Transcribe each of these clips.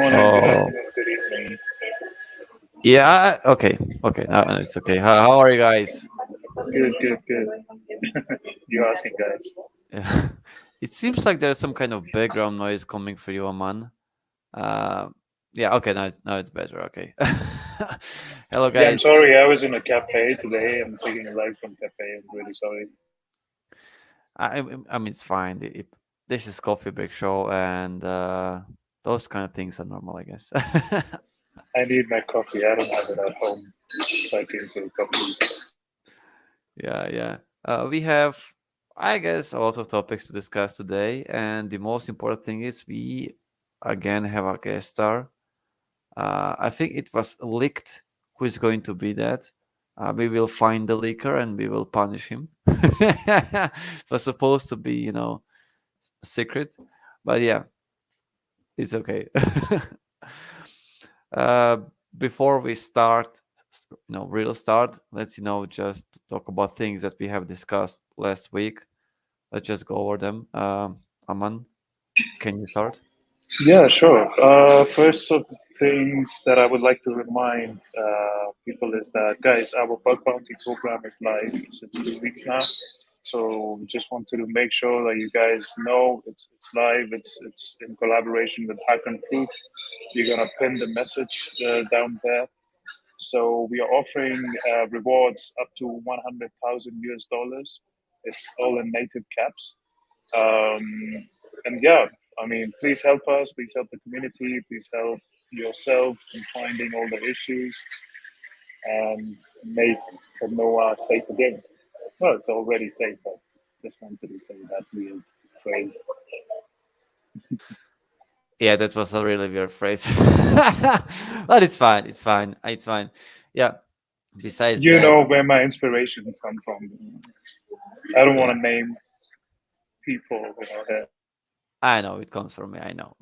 morning, good Oh, afternoon, good evening. yeah. Okay. Okay. No, it's okay. How are you guys? Good, good, good. You asking, guys? Yeah. It seems like there's some kind of background noise coming for you, Aman. Uh, yeah. Okay. Now it's better. Okay. Hello, Yeah, I'm guys. sorry. I was in a cafe today. I'm taking a live from cafe. I'm really sorry. I mean, it's fine. This is coffee break show, and those kind of things are normal, I guess. I need my coffee. I don't have it at home, so I came to a coffee. Yeah. Yeah. We have, I guess, a lot of topics to discuss today, and the most important thing is we again have a guest star. I think it was leaked who is going to be that. We will find the leaker and we will punish him. It was supposed to be, a secret, but yeah, it's okay. uh, Before we start, real start, let's just talk about things that we have discussed last week. Let's just go over them. Aman, can you start? Yeah, sure. First of the things that I would like to remind people is that, guys, our bug bounty program is live since 2 weeks now. So just wanted to make sure that you guys know it's live. It's in collaboration with Hack and Proof. You're gonna pin the message down there. So we are offering rewards up to 100,000 US dollars. It's all in native caps. And yeah, I mean, please help us. Please help the community. Please help yourself in finding all the issues and make Ternoa safe again. Well, it's already safe, but just wanted to say that weird phrase. Yeah, that was a really weird phrase. But it's fine. It's fine. It's fine. Yeah. Besides You that, know where my inspirations come from. I don't want yeah, to name people, here. I know it comes from me. I know.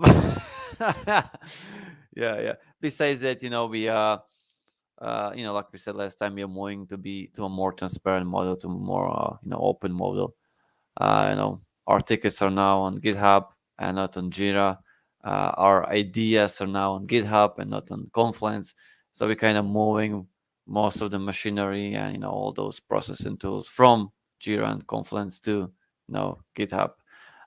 Yeah, yeah. Besides that, we like we said last time, we are moving to a more transparent model, to a more open model. Our tickets are now on GitHub and not on Jira. Our ideas are now on GitHub and not on Confluence. So we're kind of moving most of the machinery and all those processing tools from Jira and Confluence to GitHub.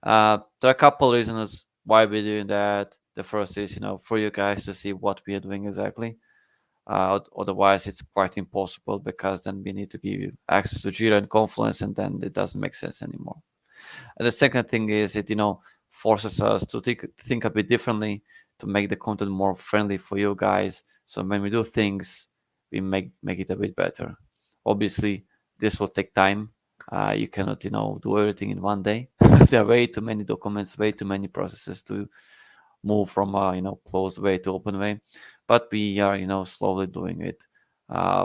There are a couple reasons why we're doing that. The first is for you guys to see what we are doing exactly. Otherwise, it's quite impossible because then we need to give you access to Jira and Confluence, and then it doesn't make sense anymore. And the second thing is it forces us to think a bit differently, to make the content more friendly for you guys. So when we do things, we make it a bit better. Obviously, this will take time. You cannot do everything in one day. There are way too many documents, way too many processes to move from a closed way to open way, but we are slowly doing it.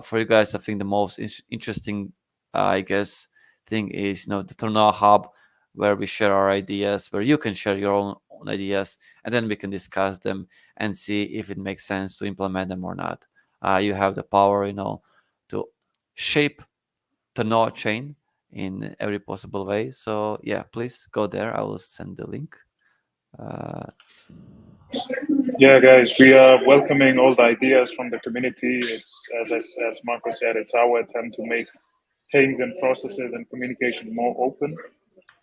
For you guys, I think the most interesting, I guess, thing is the Ternoa Hub, where we share our ideas, where you can share your own ideas, and then we can discuss them and see if it makes sense to implement them or not. You have the power, to shape Ternoa chain in every possible way. So yeah, please go there. I will send the link. Uh, Yeah, guys, we are welcoming all the ideas from the community. It's as Marco said, it's our attempt to make things and processes and communication more open.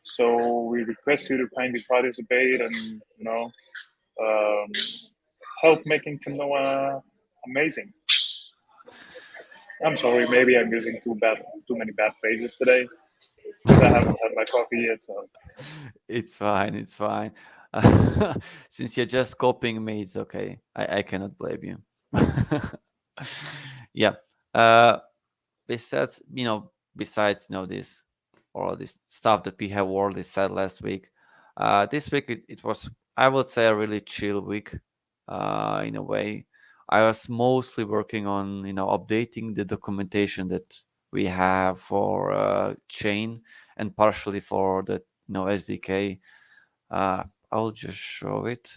So we request you to kindly participate and um, help making Tanoa amazing. I'm sorry, maybe I'm using too many bad phrases today because I haven't had my coffee yet. So It's fine. It's fine. Since you're just copying me, it's okay. I cannot blame you. Yeah. Uh, besides this all this stuff that we have already said last week, this week it was, I would say, a really chill week. In a way, I was mostly working on updating the documentation that we have for chain, and partially for the SDK. I'll just show it.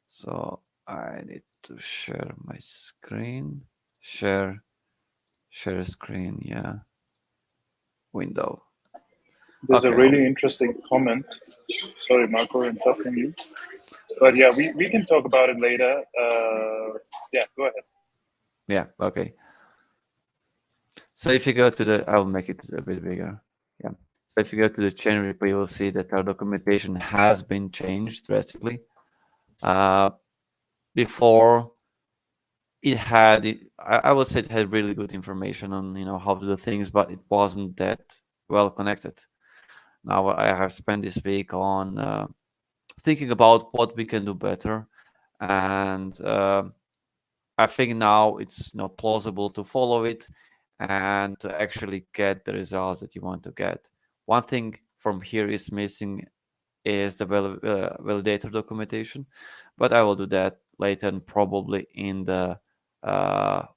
So I need to share my screen. Share screen. Yeah, window. there's a Okay. really interesting comment. Sorry, Marco, interrupting you. But yeah, we can talk about it later. Yeah, go ahead. Yeah, okay. So if you go to the, I'll make it a bit bigger. Yeah. So if you go to the chain repo, you will see that our documentation has been changed drastically. Uh, Before it had, I would say it had really good information on how to do things, but it wasn't that well connected. Now I have spent this week on thinking about what we can do better, and I think now it's plausible to follow it and to actually get the results that you want to get. One thing from here is missing is the validator documentation, but I will do that later and probably in the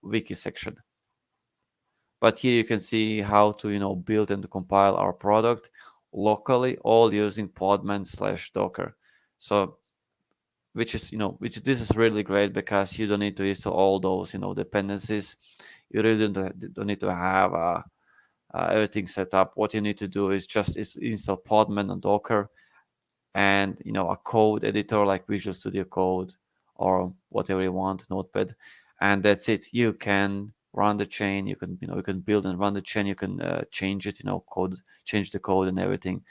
wiki section. But here you can see how to build and to compile our product locally, all using Podman/Docker. So which this is really great because you don't need to install all those dependencies. You really don't need to have everything set up. What you need to do is just install Podman and Docker, and a code editor like Visual Studio Code or whatever you want, Notepad, and that's it. You can run the chain. You can build and run the chain. You can change it. Change the code and everything,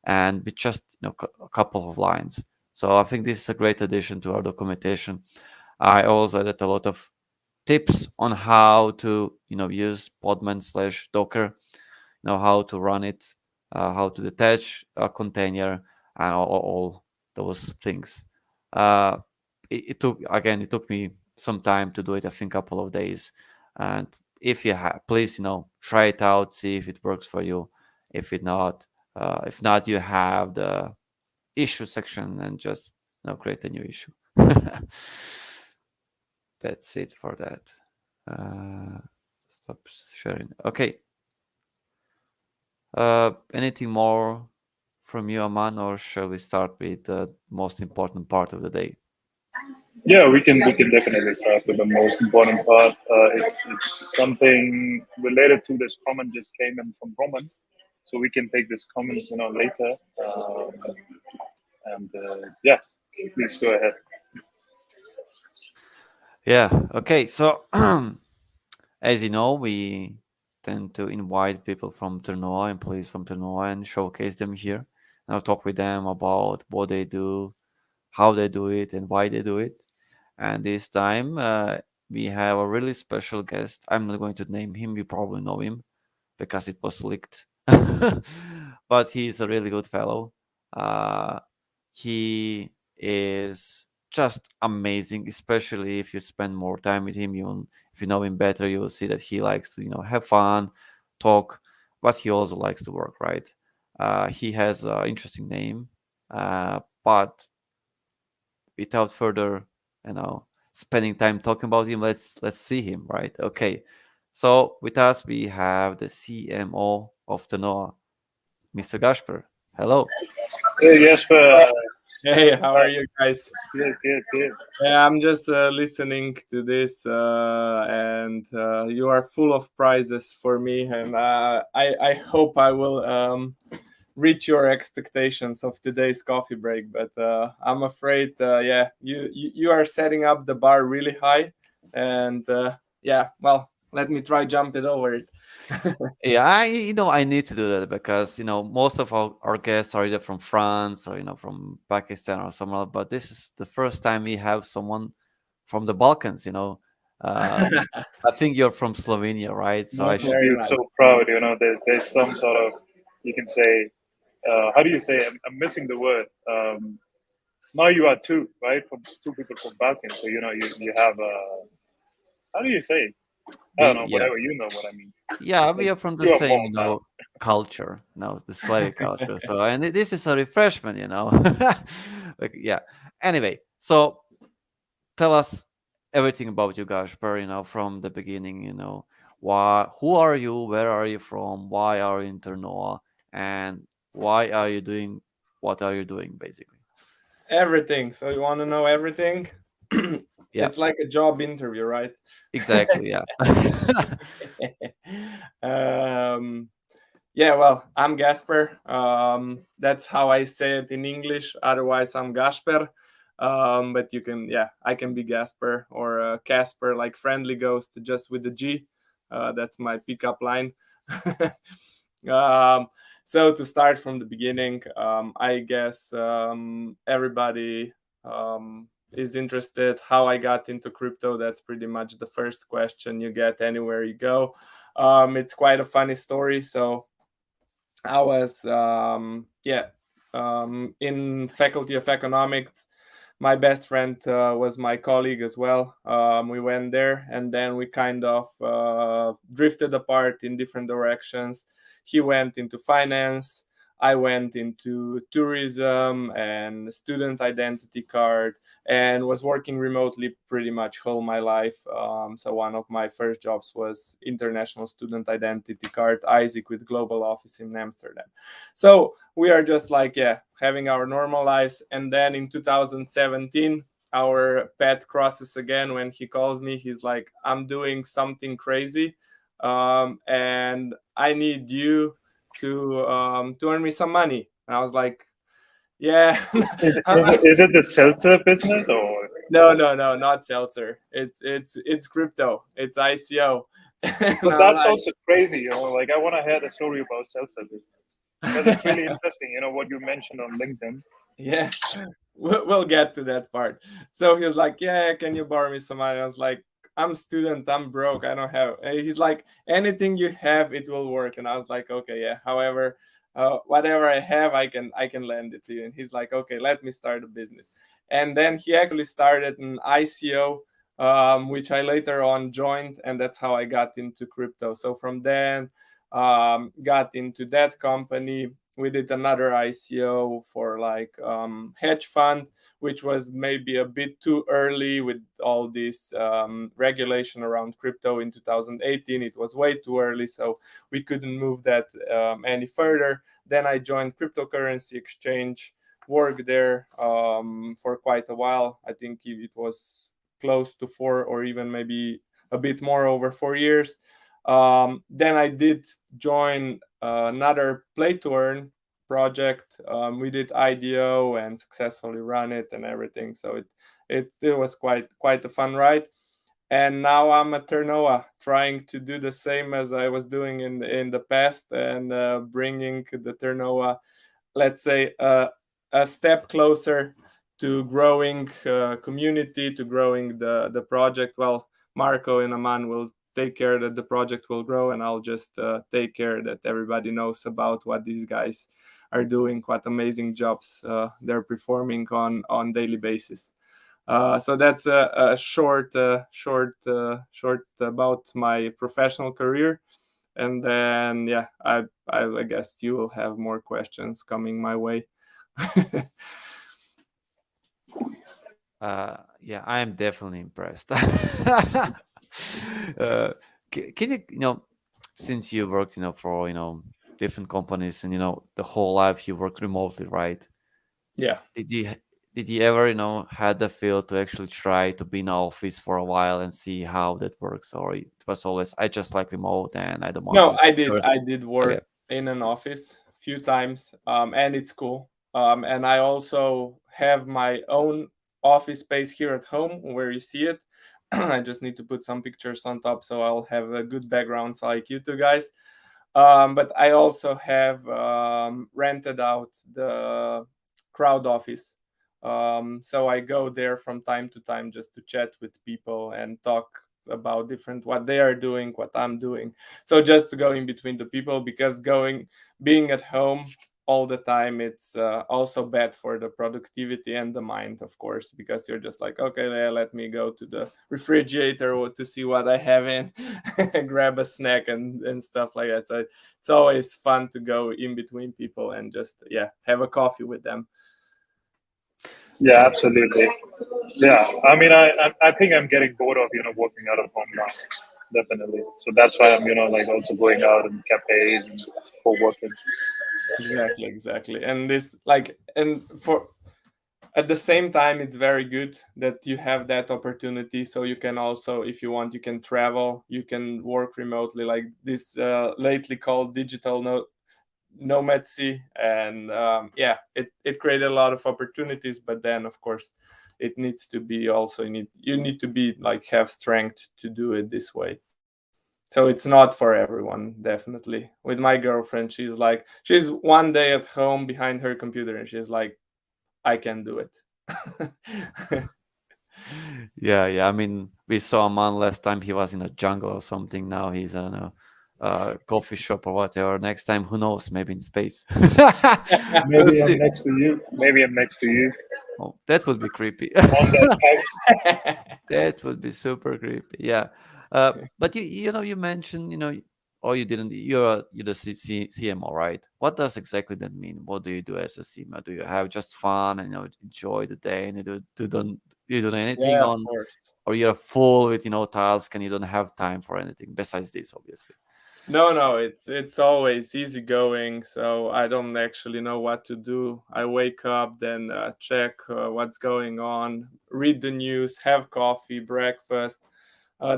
and with just a couple of lines. So I think this is a great addition to our documentation. I also added a lot of tips on how to use Podman/Docker, how to run it, how to detach a container, and all those things. Uh, it took me some time to do it. I think a couple of days. And if you have, please try it out, see if it works for you. If not, you have the issue section and just create a new issue. That's it for that. Uh, Stop sharing. Okay. Anything more from you, Aman, or shall we start with the most important part of the day? Yeah, we can definitely start with the most important part. It's something related to this comment just came in from Roman, so we can take this comment later. And yeah, please go ahead. Yeah. Okay. So, as you know, we tend to invite people from Ternoa, employees from Ternoa, and showcase them here. And I'll talk with them about what they do, how they do it, and why they do it. And this time, we have a really special guest. I'm not going to name him. You probably know him because it was leaked. But he's a really good fellow. Uh, he is just amazing, especially if you spend more time with him. If you know him better, you will see that he likes to have fun, talk, but he also likes to work. Right? He has an interesting name, but without further, you know, spending time talking about him, let's see him. Right? Okay. So with us we have the CMO of Ternoa, Mr. Gasper. Hello. Hey, Jesper. Hey, how are you guys? Good, good, good. Yeah, I'm just listening to this, and you are full of prizes for me, and I hope I will reach your expectations of today's coffee break. But I'm afraid, yeah, you are setting up the bar really high, and yeah, well, let me try jump it over it. Yeah, I need to do that because most of our guests are either from France or from Pakistan or somewhere else, but this is the first time we have someone from the Balkans. Uh, I think you're from Slovenia, right? So I I No, should. should very feel nice. so proud. There's some sort of, you can say, how do you say? I'm missing the word. Now you are two, right? From two people from Balkan. So you have how do you say? I don't know. Yeah, Whatever you know what I mean. yeah, we Like are from the you are same warm now. culture, the Slavic culture. So and this is a refreshment. Like, yeah. Anyway, so tell us everything about you, Gasper, from the beginning, who are you, where are you from, why are you in Ternoa, and why are you doing what are you doing, basically. Everything. So you want to know everything? Yeah, It's like a job interview, right? exactly. Yeah. um, yeah, well, I'm Gasper. That's how I say it in English. Otherwise, I'm Gasper. But you can, yeah, I can be Gasper or Casper, like friendly ghost, just with the G. That's my pickup line. um, so to start from the beginning, I guess everybody is interested how I got into crypto. That's pretty much the first question you get anywhere you go. It's quite a funny story. So I was in Faculty of Economics. My best friend was my colleague as well. We went there, and then we kind of drifted apart in different directions. He went into finance. I went into tourism and student identity card, and was working remotely pretty much all my life. So one of my first jobs was international student identity card, Isaac, with global office in Amsterdam. So we are just like, yeah, having our normal lives. And then in 2017, our path crosses again when he calls me. He's like, I'm doing something crazy, and I need you to earn me some money. And I was like, yeah. Is it the seltzer business or? No, not seltzer. It's crypto. It's ICO. And But I'm that's like, also crazy, you know. Like I want to hear the story about seltzer business because it's really interesting. You know what you mentioned on LinkedIn. yeah, we'll get to that part. So he was like, yeah, can you borrow me some money? I was like, I'm student, I'm broke, I don't have. And he's like, anything you have, it will work. And I was like, okay, yeah. However, whatever I have, I can lend it to you. And he's like, okay, let me start a business. And then he actually started an ICO, which I later on joined, and that's how I got into crypto. So from then, got into that company. We did another ICO for like hedge fund, which was maybe a bit too early with all this regulation around crypto in 2018. It was way too early, so we couldn't move that any further. Then I joined cryptocurrency exchange, worked there for quite a while. I think it was close to 4 or even maybe a bit more, over 4 years. Then I did join another play to earn project. We did IDO and successfully run it and everything. So it was quite a fun ride. And now I'm at Ternoa, trying to do the same as I was doing in the past, and bringing the Ternoa, let's say, a step closer to growing community, to growing the project. Well, Marko and Aman will take care that the project will grow, and I'll just take care that everybody knows about what these guys are doing, what amazing jobs they're performing on daily basis. So that's a short about my professional career. And then, yeah, I guess you will have more questions coming my way. Yeah, I am definitely impressed. Can you, since you worked, for, different companies, and, the whole life you worked remotely, right? Yeah. Did you ever, had the feel to actually try to be in office for a while and see how that works? Or it was always, I just like remote and I don't want No, to. I did Okay. work in an office a few times, and it's cool. And I also have my own office space here at home where you see it. I just need to put some pictures on top so I'll have a good background like you two guys. But I also have rented out the crowd office. So I go there from time to time just to chat with people and talk about different what they are doing, what I'm doing. So just to go in between the people, because being at home all the time, it's also bad for the productivity and the mind, of course, because you're just like, okay, yeah, let me go to the refrigerator to see what I have in, grab a snack and stuff like that. So it's always fun to go in between people and just, yeah, have a coffee with them. Yeah, absolutely. Yeah, I mean, I think I'm getting bored of working out of home now. Definitely. So that's why I'm like also going out in cafes and for working. Exactly. And this, like, and for at the same time, it's very good that you have that opportunity, so you can also, if you want, you can travel, you can work remotely, like this lately called digital nomadsy. And yeah, it created a lot of opportunities, but then of course it needs to be also you need to be like have strength to do it this way. So it's not for everyone, definitely. With my girlfriend, she's one day at home behind her computer and she's like, I can do it. Yeah. I mean, we saw a man last time. He was in a jungle or something. Now he's in a coffee shop or whatever. Next time, who knows? Maybe in space. We'll Maybe I'm see. next to you. Maybe I'm next to you Oh, that would be creepy. on that couch. That would be super creepy. Yeah. But you mentioned, or you didn't. You're the CMO, right? What does exactly that mean? What do you do as a CMO? Do you have just fun and enjoy the day and you do anything Yeah, of on, course. or you're full with tasks and you don't have time for anything besides this, obviously. No, it's always easygoing, so I don't actually know what to do. I wake up, then check what's going on, read the news, have coffee, breakfast.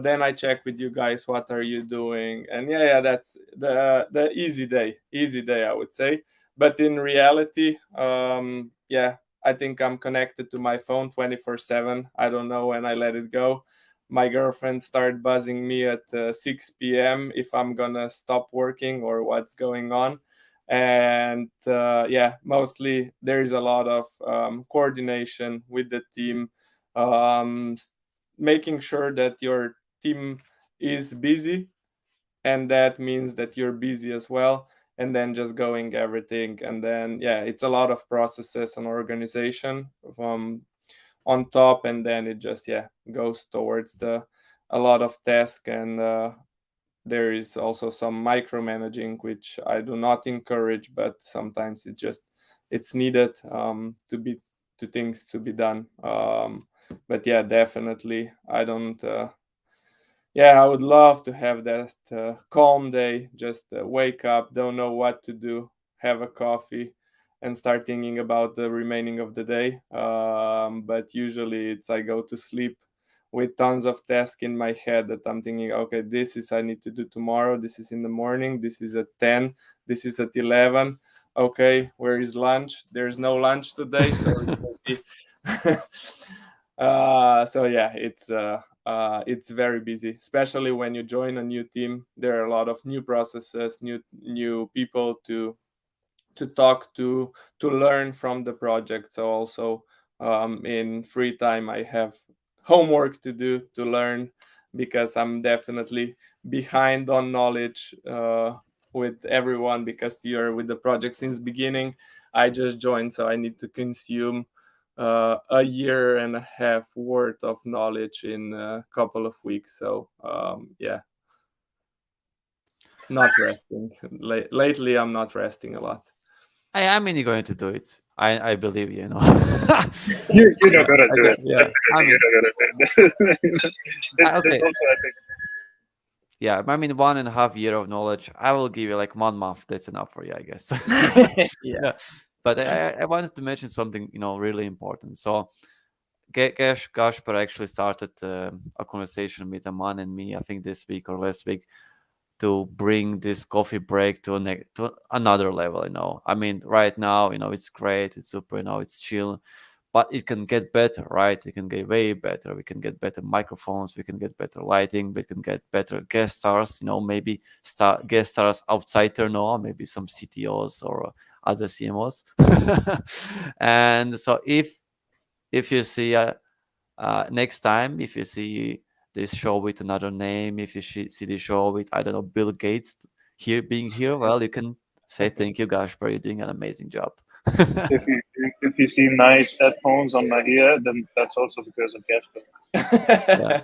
Then I check with you guys what are you doing, and yeah, that's the easy day I would say. But in reality, yeah, I think I'm connected to my phone 24/7. I don't know when I let it go. My girlfriend started buzzing me at 6 p.m. if I'm gonna stop working or what's going on. And yeah, mostly there is a lot of coordination with the team, um, making sure that your team is busy, and that means that you're busy as well, and then just going everything. And then yeah, it's a lot of processes and organization from on top, and then it just yeah goes towards the a lot of task. And there is also some micromanaging which I do not encourage, but sometimes it's needed to things to be done. But yeah, definitely I don't yeah, I would love to have that calm day, just wake up, don't know what to do, have a coffee, and start thinking about the remaining of the day. But usually it's I go to sleep with tons of tasks in my head that I'm thinking, okay, this is I need to do tomorrow, this is in the morning, this is at 10, this is at 11. Okay, where is lunch? There's no lunch today, so it will be. So yeah, it's very busy, especially when you join a new team. There are a lot of new processes, new people to talk to learn from the project. So also in free time, I have homework to do to learn, because I'm definitely behind on knowledge with everyone, because you're with the project since beginning. I just joined, so I need to consume a year and a half worth of knowledge in a couple of weeks. So yeah, not resting. Lately, I'm not resting a lot. I mean, you're going to do it. I believe you. You're not Yeah, gonna do it. yeah. I Definitely, mean, you're not gonna do it. This okay. also, I think. Yeah, I mean, 1.5 year of knowledge. I will give you like 1 month. That's enough for you, I guess. Yeah. Yeah, but I wanted to mention something, really important. So, Gasper actually started a conversation with Aman and me, I think this week or last week, to bring this coffee break to another level. I mean, right now, it's great, it's super, it's chill, but it can get better, right? It can get way better. We can get better microphones, we can get better lighting, we can get better guest stars, maybe guest stars outside Ternoa, maybe some CTOs or other CMOs. And so if you see next time, if you see this show with another name, if you see the show with, I don't know, Bill Gates being here, well, you can say thank you, Gasper, you're doing an amazing job. If you see nice headphones on my ear, then that's also because of Casper. Yeah.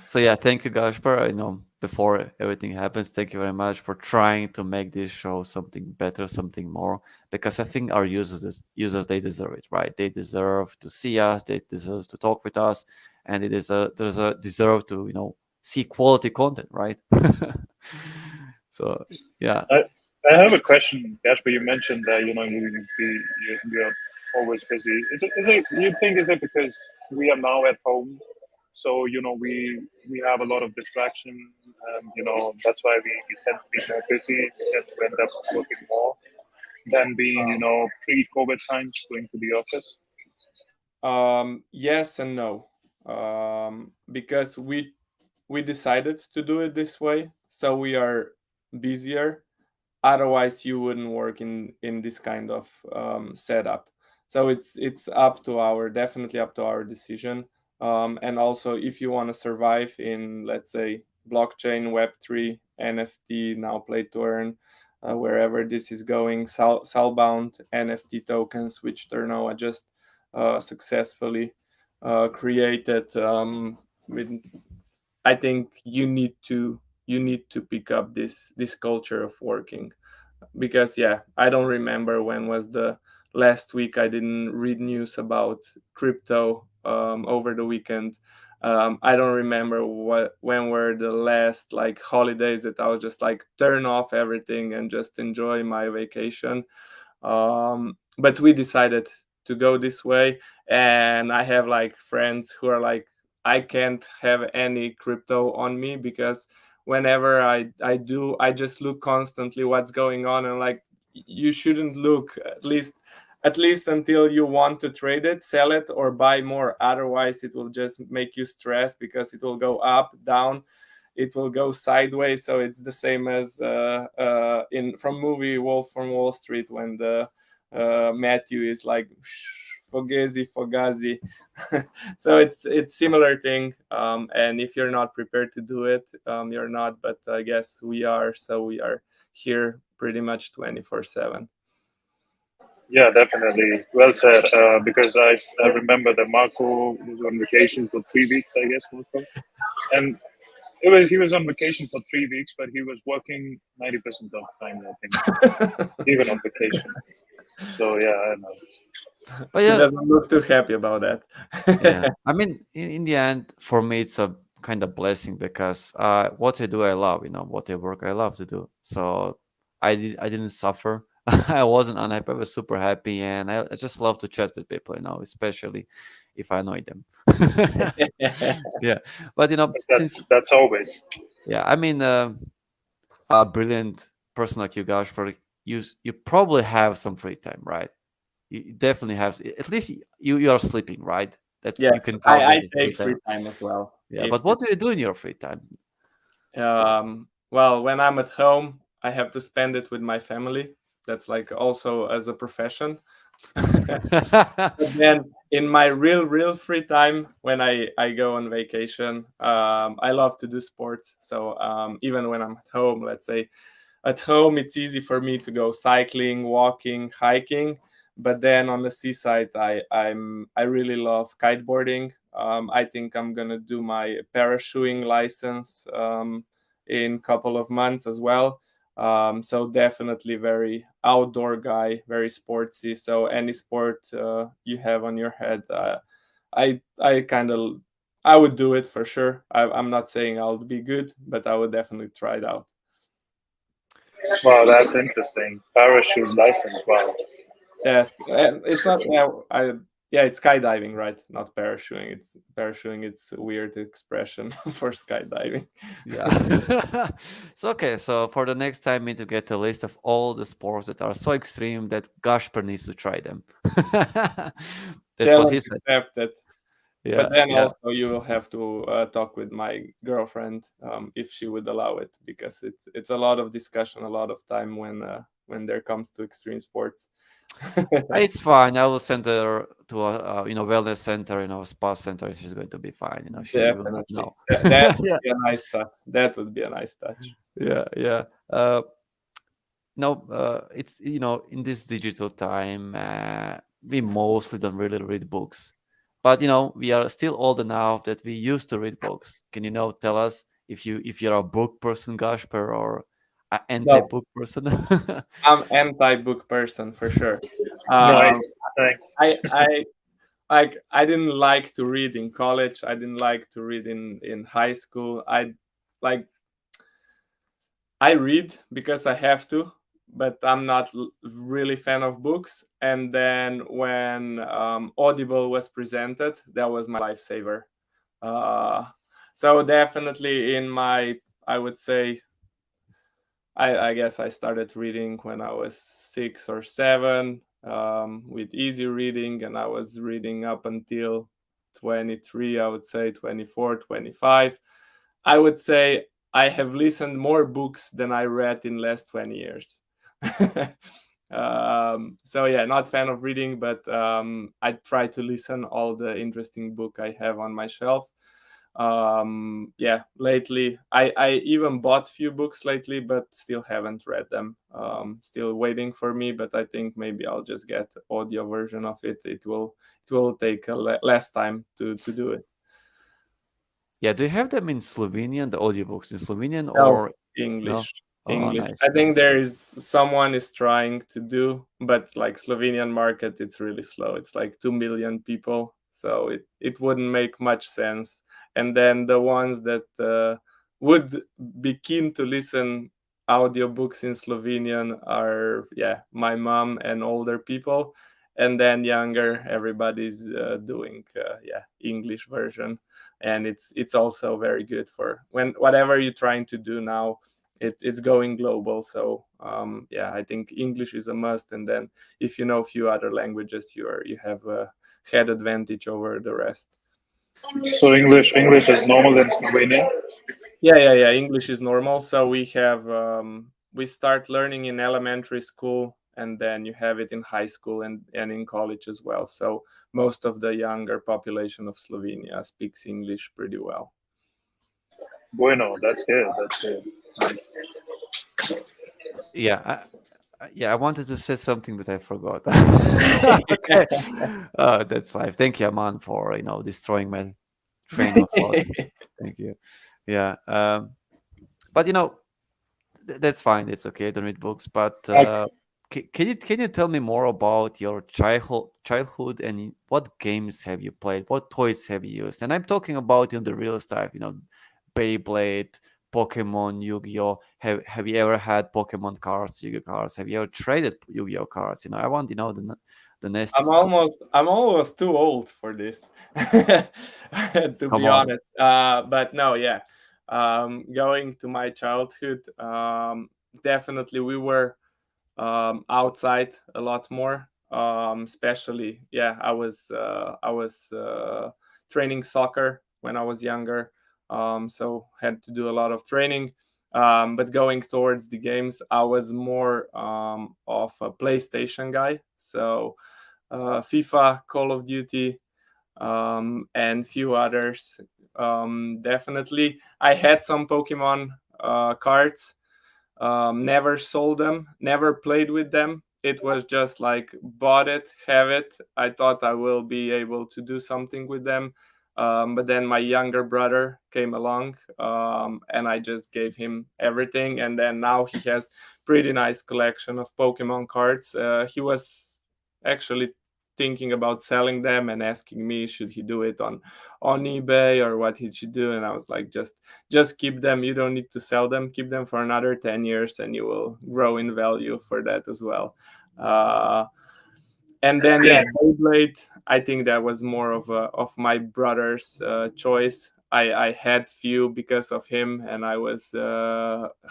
So yeah, thank you, Gasper. Before everything happens, thank you very much for trying to make this show something better, something more. Because I think our users they deserve it, right? They deserve to see us, they deserve to talk with us, and it is deserve to see quality content, right? So yeah. I have a question, Casper. You mentioned that you're always busy. Is it? Do you think is it because we are now at home, so we have a lot of distraction, and that's why we tend to be more busy, we tend to end up working more than being pre-COVID times going to the office. Yes and no, because we decided to do it this way, so we are busier. Otherwise, you wouldn't work in this kind of setup. So it's up to our definitely up to our decision. And also, if you want to survive in, let's say, blockchain, Web3, NFT, now play to earn, wherever this is going, soulbound NFT tokens, which Ternoa just successfully created. With, I think you need to pick up this culture of working, because yeah, I don't remember when was the last week I didn't read news about crypto over the weekend. I don't remember when were the last like holidays that I was just like turn off everything and just enjoy my vacation. But we decided to go this way, and I have like friends who are like, I can't have any crypto on me, because whenever I do, I just look constantly what's going on, and like, you shouldn't look, at least until you want to trade it, sell it, or buy more. Otherwise it will just make you stress, because it will go up, down, it will go sideways. So it's the same as in from movie Wolf from Wall Street, when the Matthew is like, Fogazi, Fogazi. So it's similar thing. And if you're not prepared to do it, you're not. But I guess we are. So we are here pretty much 24/7. Yeah, definitely. Well said. Because I remember that Marco was on vacation for 3 weeks, I guess, Marco. And he was on vacation for 3 weeks, but he was working 90% of the time, I think, even on vacation. So yeah, I know. But He yeah, doesn't look too happy about that. yeah. I mean, in the end, for me, it's a kind of blessing because what I do, I love. What I work, I love to do. So I didn't suffer. I wasn't unhappy. I was super happy, and I just love to chat with people. Especially if I annoy them. Yeah, but since That's always. yeah, I mean, a brilliant person like you, Gaspar, you probably have some free time, right? You definitely have. At least you are sleeping, right? That you Yes, can count I that as free take free time. time as well. Yeah, If but what do you do in your free time? Well, when I'm at home, I have to spend it with my family. That's like also as a profession. But then in my real free time, when I go on vacation, I love to do sports. So even when I'm at home, let's say at home, it's easy for me to go cycling, walking, hiking. But then on the seaside, I really love kiteboarding. I think I'm gonna do my parachuting license in a couple of months as well. So definitely very outdoor guy, very sportsy. So any sport you have on your head, I kind of I would do it for sure. I'm not saying I'll be good, but I would definitely try it out. Wow, that's interesting. Parachute license. Wow. Yes, and it's not. Yeah, it's skydiving, right? Not parachuting. It's parachuting. It's a weird expression for skydiving. Yeah. So okay, so for the next time, we need to get a list of all the sports that are so extreme that Gasper needs to try them. That's what he Challenge said. accepted. Yeah, But then yeah, also you will have to talk with my girlfriend if she would allow it, because it's a lot of discussion, a lot of time when there comes to extreme sports. it's fine. I will send her to a wellness center, spa center. And she's going to be fine. She will not Definitely, know. that would Yeah, be a nice touch. That would be a nice touch. yeah, yeah. No, it's in this digital time, we mostly don't really read books, but we are still old enough that we used to read books. Can tell us if you're a book person, Gasper, or an No, anti-book person? I'm anti-book person for sure. Um, Nice. Thanks. I like I didn't like to read in college. I didn't like to read in high school. Like I read because I have to, but I'm not really fan of books. And then when Audible was presented, that was my lifesaver. Uh, so definitely in my, I would say, I guess I started reading when I was 6 or 7. with easy reading, and I was reading up until 23, I would say 24, 25. I would say I have listened more books than I read in last 20 years. So yeah, not fan of reading, but I try to listen all the interesting book I have on my shelf. Yeah, lately I even bought few books lately, but still haven't read them. Still waiting for me, but I think maybe I'll just get audio version of it. It will take less time to do it. Yeah, do you have them in Slovenian, the audiobooks in Slovenian No, or no? English. Oh, English. nice, I think nice. there is someone is trying to do, but like Slovenian market, it's really slow. It's like 2 million people, so it wouldn't make much sense. And then the ones that would be keen to listen audiobooks in Slovenian are, yeah, my mom and older people, and then younger everybody's doing yeah, English version. And it's also very good for when whatever you're trying to do now, it's going global. So yeah, I think English is a must, and then if you know a few other languages, you have a head advantage over the rest. So English is normal in Slovenia. Yeah, English is normal. So we start learning in elementary school, and then you have it in high school and in college as well. So most of the younger population of Slovenia speaks English pretty well. Bueno, that's good. That's good. Nice. Yeah, yeah, I wanted to say something, but I forgot. Okay, that's life. Thank you, Aman, for destroying my train of thought. Thank you. Yeah, but that's fine. It's okay. I don't read books, but can you tell me more about your childhood and what games have you played? What toys have you used? And I'm talking about the real stuff. Beyblade, Pokemon, Yu-Gi-Oh. Have you ever had Pokemon cards, Yu-Gi-Oh cards? Have you ever traded Yu-Gi-Oh cards? I want the nasty stuff. I'm almost too old for this, to Come be on. honest. But no, yeah. Going to my childhood, definitely we were outside a lot more. Especially, yeah, I was training soccer when I was younger, so had to do a lot of training. But going towards the games, I was more of a PlayStation guy. So FIFA, Call of Duty, and few others. Definitely, I had some Pokemon cards. Never sold them, never played with them. It was just like bought it, have it. I thought I will be able to do something with them. But then my younger brother came along, and I just gave him everything. And then now he has pretty nice collection of Pokemon cards. He was actually thinking about selling them and asking me should he do it on eBay or what he should do. And I was like, just keep them. You don't need to sell them. Keep them for another 10 years and you will grow in value for that as well. uh, and then yeah, Beyblade, I think that was more of my brother's choice. I had few because of him, and I was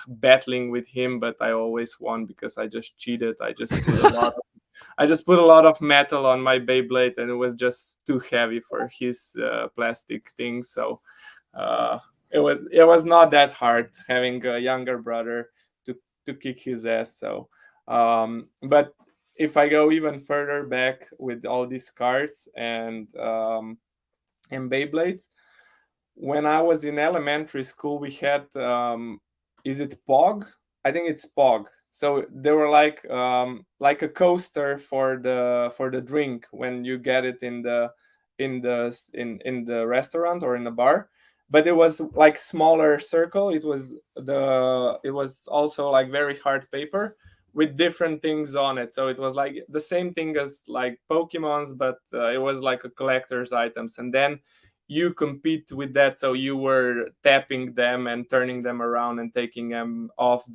battling with him, but I always won because I just cheated. I just put a lot of metal on my Beyblade, and it was just too heavy for his plastic thing. So uh, it was not that hard having a younger brother to to kick his ass. So, but if I go even further back with all these cards and Beyblades, when I was in elementary school, we had is it Pog? I think it's Pog. So they were like a coaster for the drink when you get it in the restaurant or in the bar. But it was like smaller circle. It was also like very hard paper with different things on it. So it was like the same thing as like Pokemon's, but it was like a collector's items. And then you compete with that, so you were tapping them and turning them around and taking them off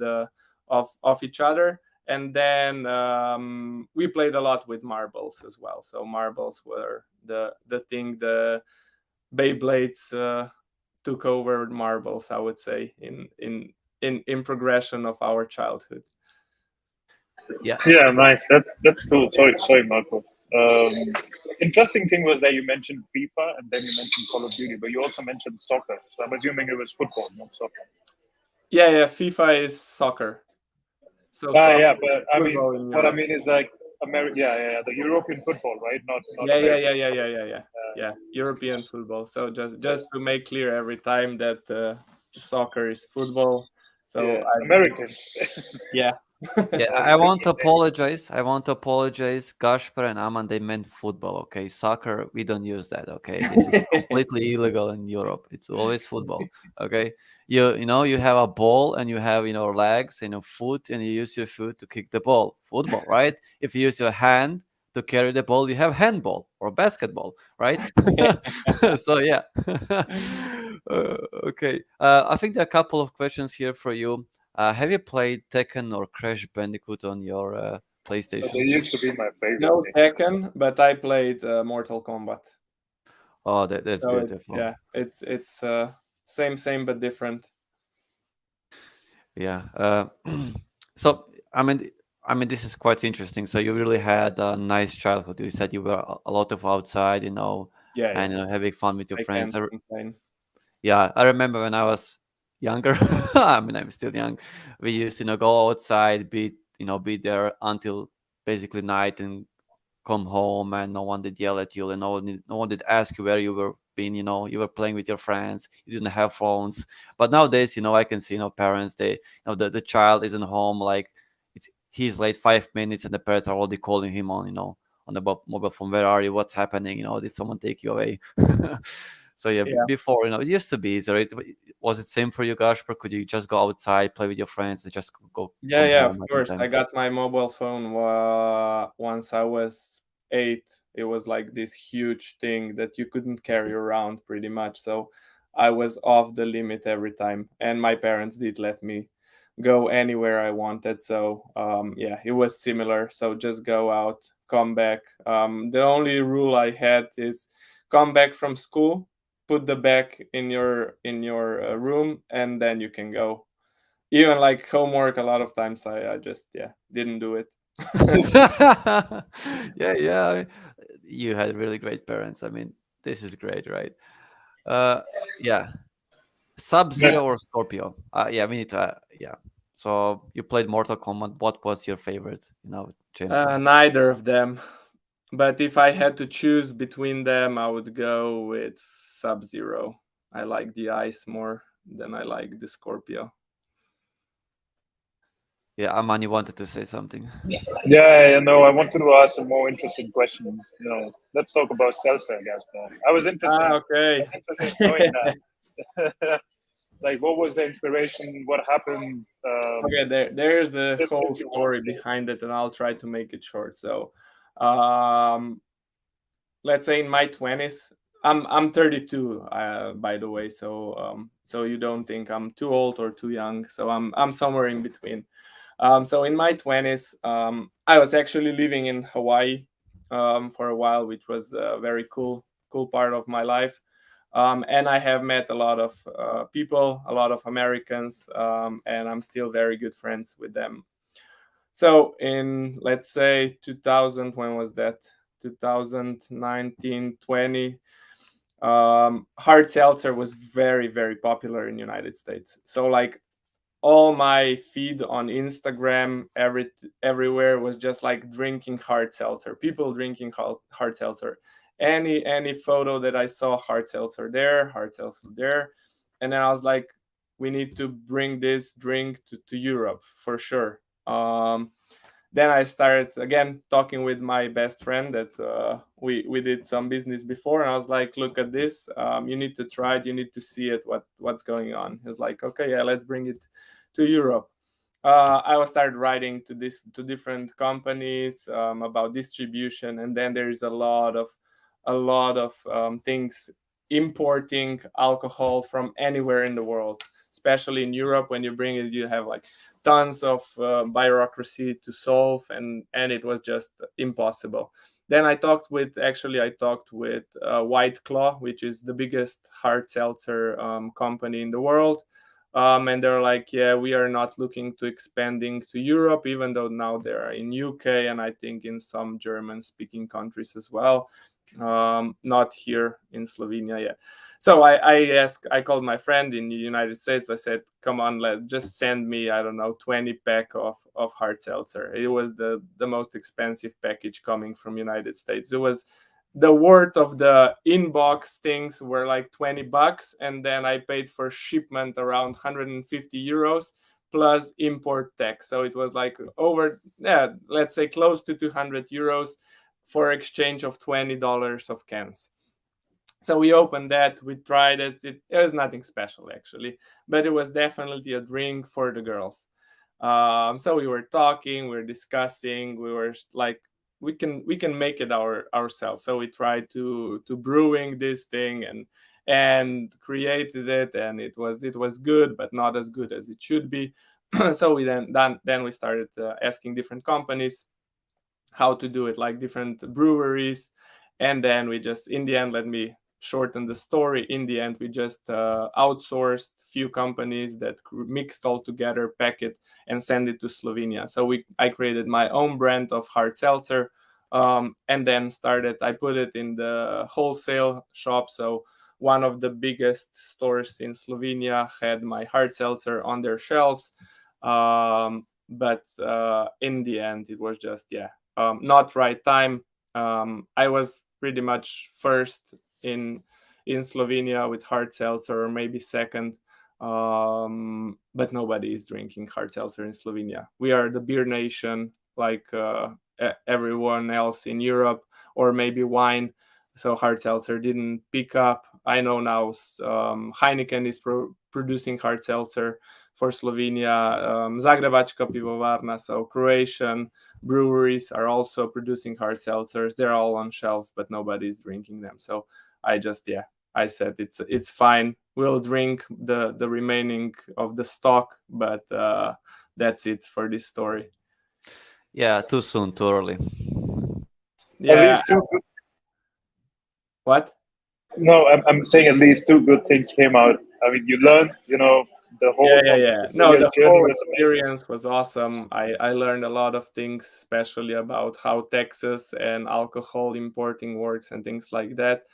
each other. And then we played a lot with marbles as well. So marbles were the thing. The Beyblades took over marbles, I would say, in progression of our childhood. Yeah. Yeah, nice. That's cool. Sorry, Marco. Um, Interesting thing was that you mentioned FIFA and then you mentioned Call of Duty, but you also mentioned soccer. So I'm assuming it was football, not soccer. Yeah, FIFA is soccer. So Ah, soccer yeah, is but I mean, football in what I Europe. mean is like America. Yeah, the European football, right? Not American. Yeah. Yeah, European football. So just to make clear every time that soccer is football. So Yeah, American. yeah. Yeah, I want to apologize. I want to apologize. Gasper and Aman, they meant football, okay? Soccer, we don't use that, okay? This is completely illegal in Europe. It's always football, okay? You have a ball and you have, legs and a foot and you use your foot to kick the ball. Football, right? If you use your hand to carry the ball, you have handball or basketball, right? So, yeah. Okay. I think there are a couple of questions here for you. Have you played Tekken or Crash Bandicoot on your So they PlayStation? used to be my favorite No game. Tekken, but I played Mortal Kombat. Oh, that's So beautiful. it's same but different. Yeah. So I mean, this is quite interesting. So you really had a nice childhood. You said you were a lot of outside, Yeah. and having fun with your I friends. can't complain. Yeah, I remember when I was younger. I mean, I'm still young. We used to, go outside, be there until basically night, and come home, and no one did yell at you, and no one did ask you where you were being. You were playing with your friends. You didn't have phones. But nowadays, I can see, parents, they, the child isn't home, like he's late 5 minutes, and the parents are already calling him on the mobile phone. Where are you? What's happening? Did someone take you away? So yeah, Yeah. before, it used to be easy, right? Was it same for you, Gasper? Could you just go outside, play with your friends, and just go come Yeah, of home at any course. I time? got my mobile phone once I was 8. It was like this huge thing that you couldn't carry around pretty much. So I was off the limit every time. And my parents did let me go anywhere I wanted. So yeah, it was similar. So just go out, come back. The only rule I had is come back from school, put the bag in your room, and then you can go. Even like homework, a lot of times I just didn't do it. Yeah. You had really great parents. I mean, this is great, right? Uh, yeah. Sub Yeah. Zero or Scorpio? Yeah, we need to. Yeah. So you played Mortal Kombat. What was your favorite? Genre. Neither of them. But if I had to choose between them, I would go with Sub Zero. I like the ice more than I like the Scorpio. Yeah, Aman, you wanted to say something. Yeah, no, I wanted to ask some more interesting questions. Let's talk about salsa, Gaspar. I was interested. I Okay. was interested in knowing that. Like, what was the inspiration? What happened? Okay, there's a whole If you want story to. behind it, and I'll try to make it short. So, um, let's say in my 20s, I'm 32, by the way. So you don't think I'm too old or too young. So I'm somewhere in between. So in my 20s, I was actually living in Hawaii for a while, which was a very cool part of my life. And I have met a lot of people, a lot of Americans, and I'm still very good friends with them. So in, let's say, 2000, when was that? 2019, 20. Hard seltzer was very popular in the United States. So like all my feed on Instagram, everywhere was just like drinking hard seltzer, people drinking hard seltzer. Any photo that I saw, hard seltzer there, hard seltzer there. And then I was like, we need to bring this drink to Europe for sure. Then I started again talking with my best friend that we did some business before, and I was like, "Look at this! You need to try it. You need to see it. What's going on?" He's like, "Okay, yeah, let's bring it to Europe." I was started writing to different companies about distribution, and then there is a lot of things importing alcohol from anywhere in the world, especially in Europe. When you bring it, you have like tons of bureaucracy to solve, and it was just impossible. Then I talked with White Claw, which is the biggest hard seltzer company in the world. And they're like, yeah, we are not looking to expanding to Europe, even though now they're in UK and I think in some German speaking countries as well. Not here in Slovenia yet. So I called my friend in the United States. I said, come on, just send me, I don't know, 20 pack of hard seltzer. It was the most expensive package coming from United States. It was the worth of the inbox things were like $20, and then I paid for shipment around 150 euros plus import tax. So it was like over, yeah, let's say close to 200 euros for exchange of $20 of cans. So we opened that, we tried it. It was nothing special actually, but it was definitely a drink for the girls. So we were talking, we were discussing, we were like, we can make it ourselves. So we tried to brewing this thing and created it, and it was good, but not as good as it should be. So then we started asking different companies how to do it, like different breweries, and then we just, in the end, let me shorten the story. In the end, we just outsourced few companies that mixed all together, pack it, and send it to Slovenia. So I created my own brand of hard seltzer, and then I put it in the wholesale shop. So one of the biggest stores in Slovenia had my hard seltzer on their shelves. But in the end, it was just, yeah, not right time. I was pretty much first in Slovenia with hard seltzer, or maybe second. But nobody is drinking hard seltzer in Slovenia. We are the beer nation, like everyone else in Europe, or maybe wine. So hard seltzer didn't pick up. I know now Heineken is producing hard seltzer for Slovenia. Zagrebačka pivovarna, so Croatian breweries, are also producing hard seltzers. They're all on shelves, but nobody's drinking them. So I said it's fine. We'll drink the remaining of the stock, but that's it for this story. Yeah, too soon, too early. Yeah. At least What? no, I'm saying at least two good things came out. I mean, you learned, the whole Yeah. No, your the journey whole was amazing. experience was awesome. I learned a lot of things, especially about how Texas and alcohol importing works and things like that.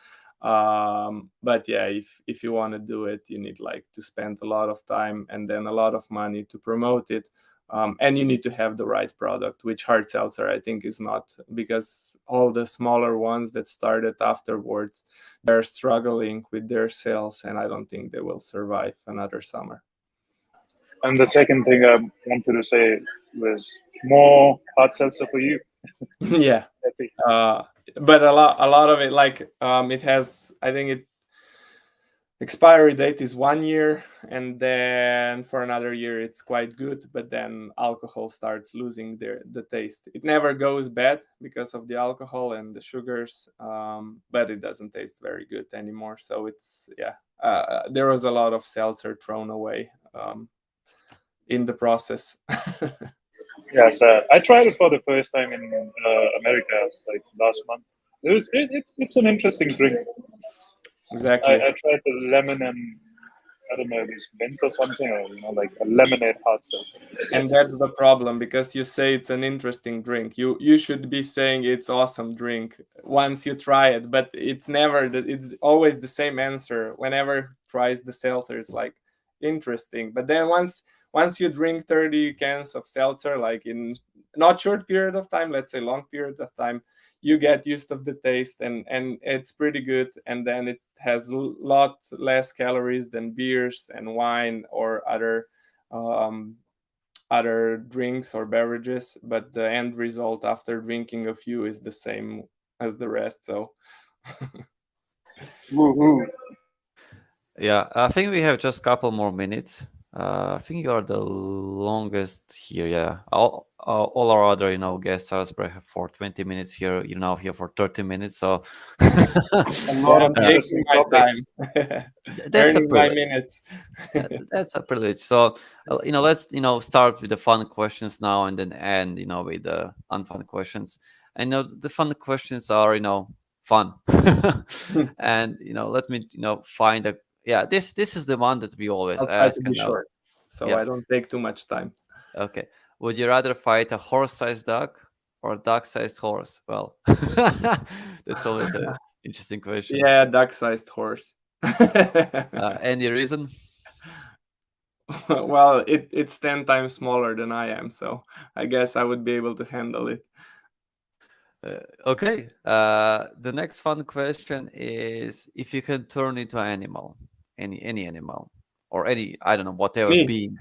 But yeah, if you want to do it, you need like to spend a lot of time and then a lot of money to promote it. And you need to have the right product, which hard seltzer I think is not, because all the smaller ones that started afterwards, they're struggling with their sales, and I don't think they will survive another summer. And the second thing I wanted to say was more hard seltzer for you. Yeah. Happy. But a lot of it, like it has, I think it expiry date is 1 year, and then for another year it's quite good, but then alcohol starts losing the taste. It never goes bad because of the alcohol and the sugars, but it doesn't taste very good anymore. So it's, yeah, there was a lot of seltzer thrown away in the process. Yes, I tried it for the first time in America like last month. It's an interesting drink. Exactly. I tried the lemon and I don't know, this mint or something, or like a lemonade hard seltzer. And that's the problem, because you say it's an interesting drink. You should be saying it's awesome drink once you try it, but it's always the same answer whenever tries the seltzer. It's like interesting, but then once you drink 30 cans of seltzer, like in not short period of time, let's say long period of time, you get used of the taste, and it's pretty good. And then it has a lot less calories than beers and wine or um, other drinks or beverages, but the end result after drinking a few is the same as the rest. So Woohoo! Yeah, I think we have just a couple more minutes. I think you are the longest here. Yeah, all our other guests are for 20 minutes here. You're now here for 30 minutes, so A lot of I'm interesting taking my topics. time, that's a earning my privilege. minutes. That's a privilege. So let's start with the fun questions now, and then end with the unfun questions. I know the fun questions are fun, and let me find Yeah, this is the one that we always I'll try to ask. be And short, so yeah, I don't take too much time. okay. Would you rather fight a horse-sized dog or a dog-sized horse? Well, that's always an interesting question. Yeah, duck-sized horse. Any reason? Well, it's 10 times smaller than I am, so I guess I would be able to handle it. Okay. The next fun question is if you can turn into an animal, any animal, or any, I don't know, whatever Me, being.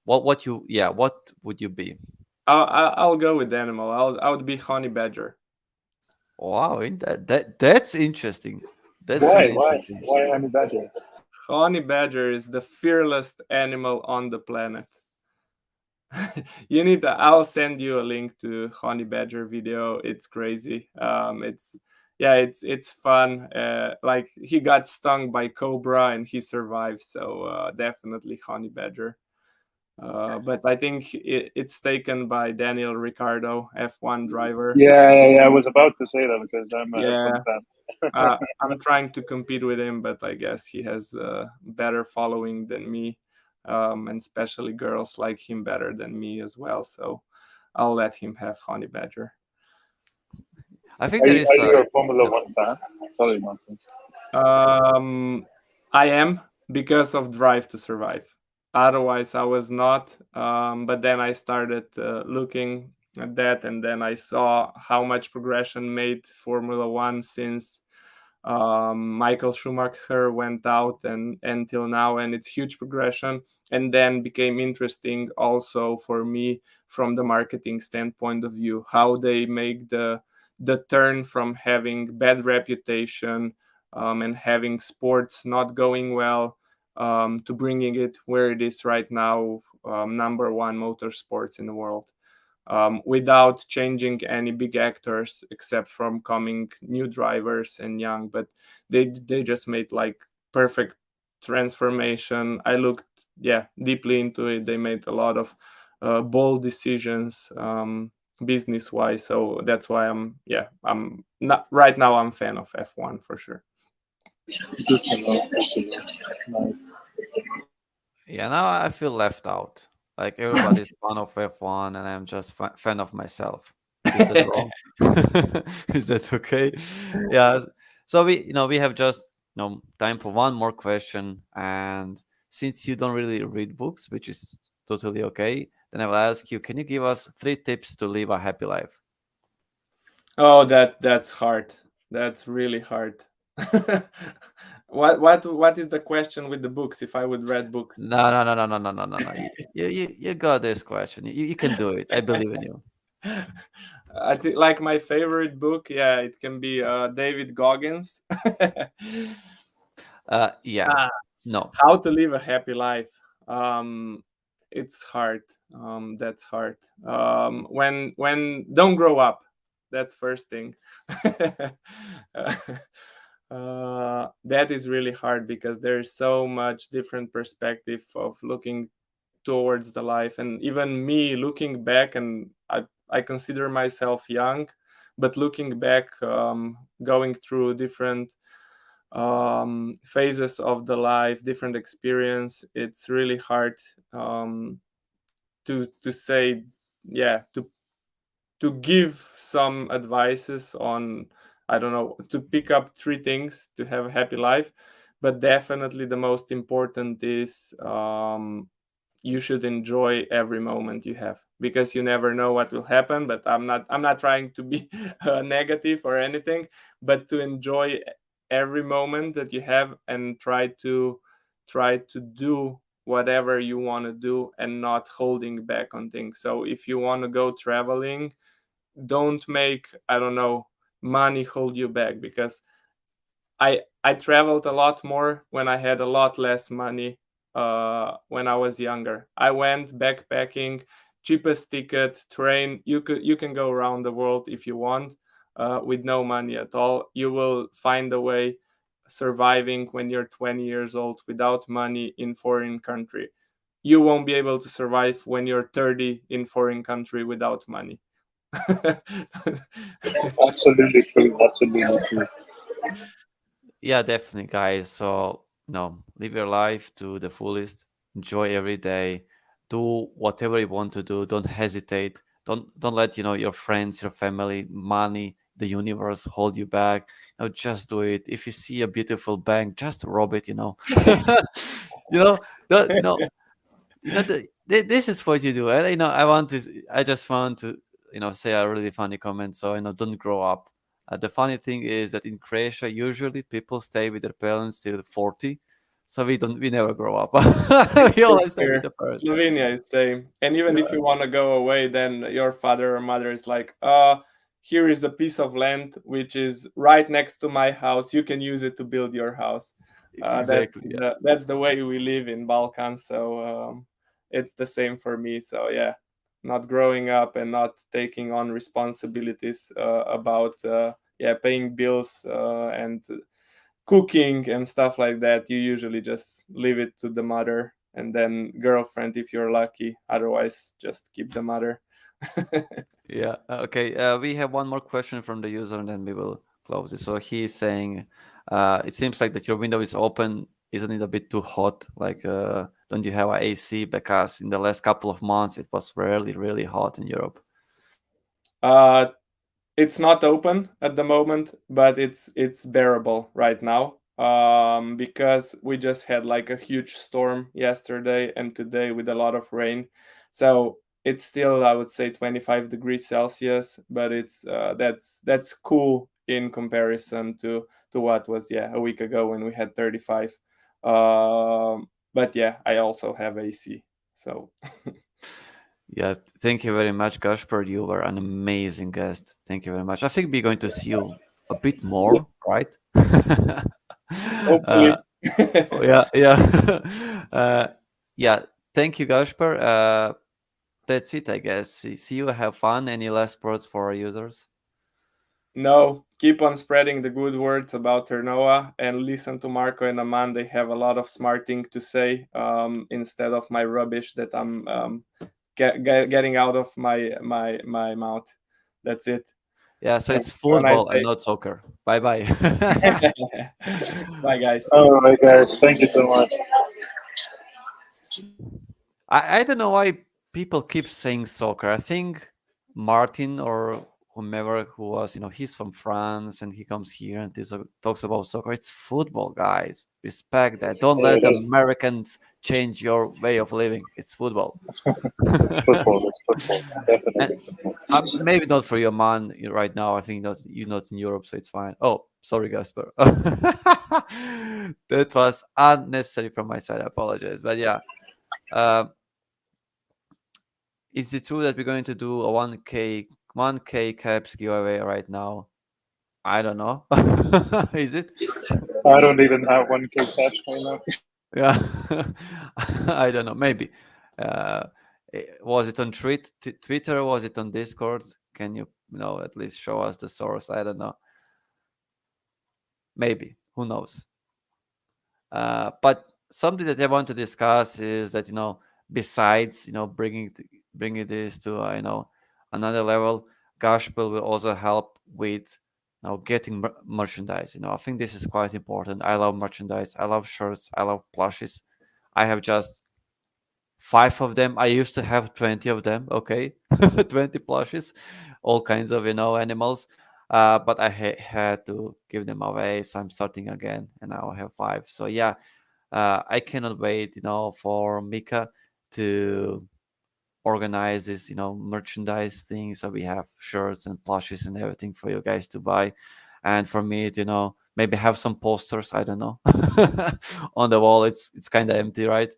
What would you be? I'll go with animal. I would be honey badger. Wow, that's interesting. That's Why? really Why? interesting. Why honey badger? Honey badger is the fearless animal on the planet. I'll send you a link to honey badger video. It's crazy. It's yeah, it's fun. Like he got stung by cobra and he survived, so definitely honey badger. But I think it's taken by Daniel Ricciardo, F1 driver. Yeah. I was about to say that because I'm a F1 Yeah, fan. I'm trying to compete with him, but I guess he has a better following than me, and especially girls like him better than me as well. So I'll let him have Honey Badger. I think Are there you, is are you a a Formula One fan? Sorry, Martin. I am because of Drive to Survive. Otherwise, I was not. But then I started looking at that, and then I saw how much progression made Formula One since Michael Schumacher went out and until now, and it's huge progression. And then became interesting also for me from the marketing standpoint of view, how they make the turn from having bad reputation and having sports not going well to bringing it where it is right now, number one motorsports in the world. Without changing any big actors except from coming new drivers and young, but they just made like perfect transformation. I looked deeply into it. They made a lot of bold decisions business wise, so that's why I'm not right now. I'm fan of F1 for sure. Good to know. Good to know. Nice. Yeah, now I feel left out. Like everybody's fan of F1 and I'm just fan of myself. Is that wrong? Is that okay? Yeah. So we have just time for one more question. And since you don't really read books, which is totally okay, then I will ask you, can you give us 3 tips to live a happy life? Oh, that's hard. That's really hard. What is the question with the books? If I would read books, No. You got this question. You can do it. I believe in you. I think like my favorite book. Yeah, it can be David Goggins. Yeah. Ah, No. How to live a happy life. Um, it's hard. That's hard. When don't grow up. That's first thing. That is really hard because there's so much different perspective of looking towards the life, and even me looking back, and I consider myself young, but looking back, going through different phases of the life, different experience, it's really hard to say, yeah, to give some advices on, I don't know, to pick up 3 things to have a happy life. But definitely the most important is you should enjoy every moment you have, because you never know what will happen. But I'm not trying to be negative or anything, but to enjoy every moment that you have and try to do whatever you want to do and not holding back on things. So if you want to go traveling, don't make, I don't know, money hold you back, because I traveled a lot more when I had a lot less money. When I was younger, I went backpacking, cheapest ticket, train. You can go around the world if you want, with no money at all. You will find a way surviving when you're 20 years old without money in foreign country. You won't be able to survive when you're 30 in foreign country without money. Absolutely true. Absolutely true. Yeah, definitely, guys. So live your life to the fullest. Enjoy every day. Do whatever you want to do. Don't hesitate. Don't let your friends, your family, money, the universe hold you back. Just do it. If you see a beautiful bank, just rob it. you know, the, you know, this is what you do. And I just want to say a really funny comment. So don't grow up. The funny thing is that in Croatia, usually people stay with their parents till 40, so we never grow up. We always stay with Here, the parents. Slovenia is same. And even if Yeah, you want to go away, then your father or mother is like, here is a piece of land which is right next to my house. You can use it to build your house. exactly. Yeah, That's the way we live in Balkan. So it's the same for me. So yeah, not growing up and not taking on responsibilities about yeah, paying bills and cooking and stuff like that. You usually just leave it to the mother and then girlfriend if you're lucky. Otherwise, just keep the mother. yeah. Okay. We have one more question from the user, and then we will close it. So he is saying, it seems like that your window is open. Isn't it a bit too hot? Like, don't you have a AC? Because in the last couple of months, it was really, really hot in Europe. uh, it's not open at the moment, but it's bearable right now because we just had like a huge storm yesterday and today with a lot of rain. So it's still, I would say, 25 degrees Celsius, but it's that's cool in comparison to what was, yeah, a week ago when we had 35. But yeah, I also have AC. So Yeah, thank you very much, Gasper. You were an amazing guest. Thank you very much. I think we're going to see you a bit more, right? uh, hopefully. yeah, yeah, yeah. Thank you, Gasper. That's it, I guess. See you. Have fun. Any last words for our users? No, keep on spreading the good words about Ternoa and listen to Marco and Aman. They have a lot of smart things to say instead of my rubbish that I'm getting out of my mouth. That's it. Yeah, so So it's have a nice football and day. not soccer. Bye bye. Bye, guys. All right, guys. Thank you so much. I don't know why people keep saying soccer. I think Martin or whomever who was, he's from France and he comes here and talks about soccer. It's football, guys. Respect that. Don't Yeah, let Americans change your way of living. It's football. it's football. It's football. And Definitely football. maybe not for your man right now. I think that you're not in Europe, so it's fine. Oh, sorry, Gasper. That was unnecessary from my side. I apologize. But yeah. Uh, Is it true that we're going to do a 1K caps giveaway right now? I don't know. Is it? I don't even have 1K cash right now. Yeah. I don't know. Maybe. Uh, was it on Twitter? Was it on Discord? Can you at least show us the source? I don't know. Maybe. Who knows? But something that I want to discuss is that besides bringing this to another level, gospel will also help with getting merchandise. I think this is quite important. I love merchandise. I love shirts. I love plushes. I have just 5 of them. I used to have 20 of them. Okay, 20 plushes, all kinds of animals. But I had to give them away, so I'm starting again, and now I have 5. So yeah, I cannot wait, for Mika to organize this, merchandise thing. So we have shirts and plushes and everything for you guys to buy, and for me to, maybe have some posters. I don't know on the wall. It's kind of empty, right?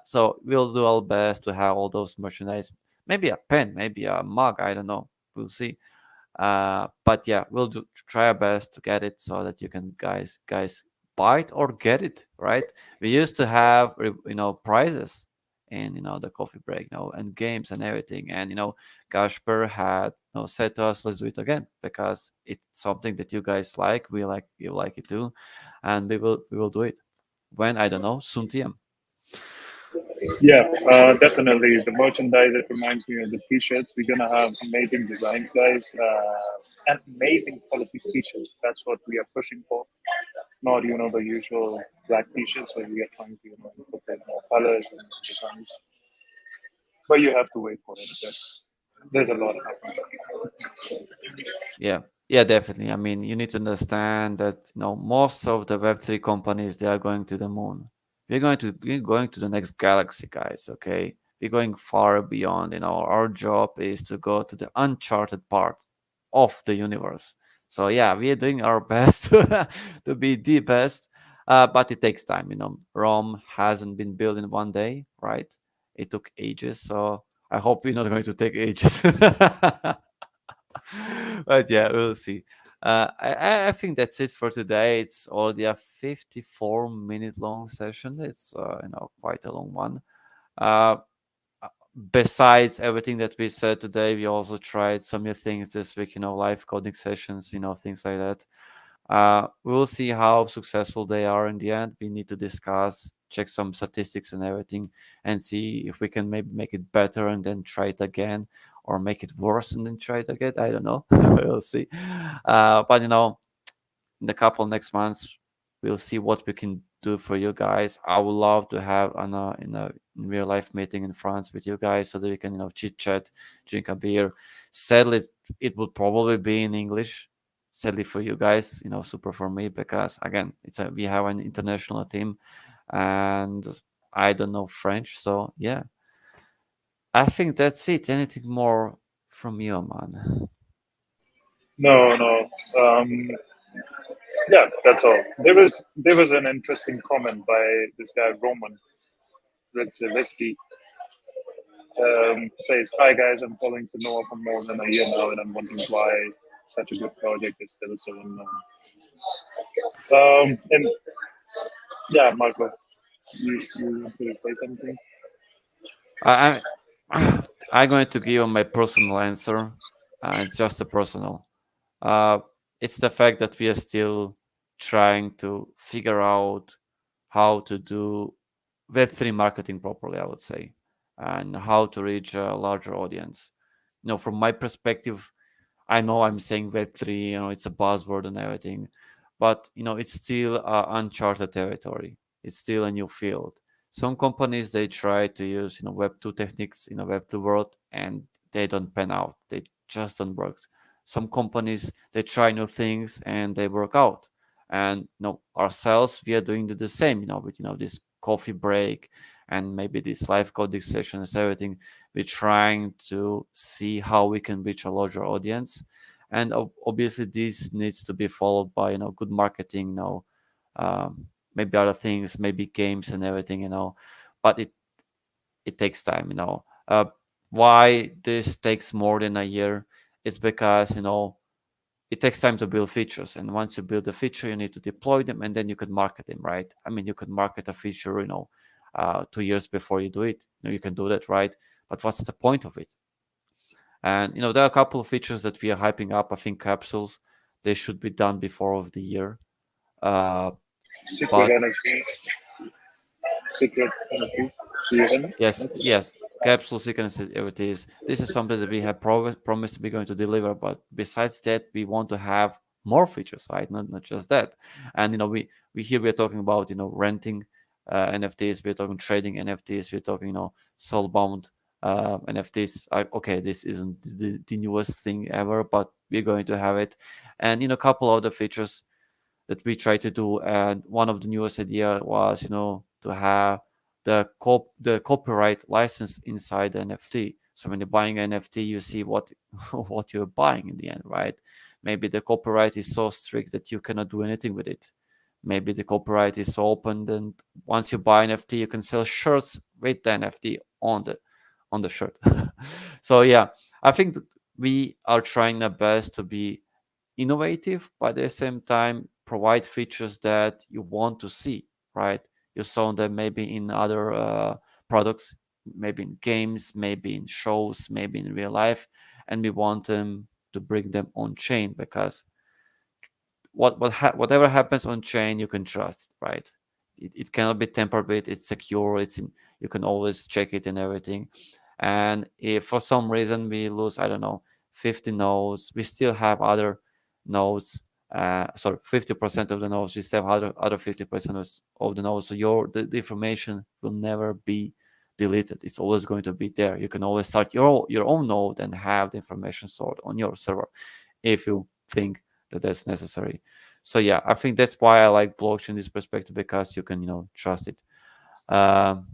So we'll do our best to have all those merchandise. Maybe a pen, maybe a mug. I don't know. We'll see. But yeah, we'll try our best to get it so that you can guys buy it or get it, right? We used to have prizes in the coffee break, and games and everything. And Gasper had said to us, let's do it again because it's something that you guys like. You like it too, and we will do it when, I don't know, soon. TM. Yeah, definitely. The merchandise, it reminds me of the t-shirts. We're gonna have amazing designs, guys, and amazing quality t-shirts. That's what we are pushing for. Not the usual black t-shirts, so we are trying to incorporate more colors and designs. But you have to wait for it. There's a lot happening. Yeah, yeah, definitely. I mean, you need to understand that most of the Web3 companies, they are going to the moon. We're going to the next galaxy, guys. Okay, we're going far beyond. Our job is to go to the uncharted part of the universe. So yeah, we are doing our best to be the best, but it takes time. Rome hasn't been built in one day, right? It took ages. So I hope we're not going to take ages. But yeah, we'll see. I think that's it for today. It's already a 54-minute long session. It's quite a long one. Uh, Besides everything that we said today, we also tried some new things this week. Live coding sessions. Things like that. We'll see how successful they are in the end. We need to discuss, check some statistics and everything, and see if we can maybe make it better and then try it again, or make it worse and then try it again. I don't know. We'll see. But in a couple next months, we'll see what we can do for you guys. I would love to have in real life meeting in France with you guys so that we can chit chat, drink a beer. Sadly, it would probably be in English. Sadly for you guys, super for me, because again, we have an international team, and I don't know French, so yeah. I think that's it. Anything more from you, man? No, no. Yeah, that's all. There was an interesting comment by this guy Roman Ritzevisky. Says, "Hi guys, I'm following Ternoa for more than a year now, and I'm wondering why such a good project is still so unknown." And yeah, Marco, you want to say something? I, I'm going to give you my personal answer. It's just a personal. Uh, it's the fact that we are still trying to figure out how to do Web3 marketing properly, I would say, and how to reach a larger audience. From my perspective, I know I'm saying Web3, it's a buzzword and everything, but it's still uncharted territory. It's still a new field. Some companies, they try to use Web2 techniques in a Web2 world, and they don't pan out. They just don't work. Some companies, they try new things and they work out. And ourselves, we are doing the same. With this coffee break and maybe this live coding sessions, everything. We're trying to see how we can reach a larger audience, and obviously this needs to be followed by good marketing, maybe other things, maybe games and everything, but it takes time. Why this takes more than a year is because it takes time to build features, and once you build a feature, you need to deploy them, and then you can market them, right? I mean, you could market a feature 2 years before you do it. You can do that, right? But what's the point of it? And there are a couple of features that we are hyping up. I think capsules, they should be done before of the year. Uh, Secret but NFTs. Secret NFTs. Do you hear me? yes, yes, capsules, you can see everything is. This is something that we have promised to be going to deliver. But besides that, we want to have more features, right? Not just that. And we here we are talking about renting NFTs. We're talking trading NFTs. We're talking soulbound NFTs. Okay, this isn't the newest thing ever, but we're going to have it, and a couple other features that we try to do. And one of the newest idea was to have the copyright license inside the NFT. So when you're buying an NFT, you see what what you're buying in the end, right? Maybe the copyright is so strict that you cannot do anything with it. Maybe the copyright is so open, and once you buy an NFT, you can sell shirts with the NFT on the shirt. So yeah, I think that we are trying our best to be innovative, but at the same time provide features that you want to see, right? You saw them maybe in other products, maybe in games, maybe in shows, maybe in real life, and we want them to bring them on chain, because whatever happens on chain, you can trust it, right? It cannot be tampered with. It's secure. You can always check it and everything. And if for some reason we lose, I don't know, 50 nodes, we still have other nodes sorry, 50% of the nodes. You save other 50% of the nodes. So the information will never be deleted. It's always going to be there. You can always start your own node and have the information stored on your server if you think that that's necessary. So yeah, I think that's why I like blockchain in this perspective, because you can trust it. Um,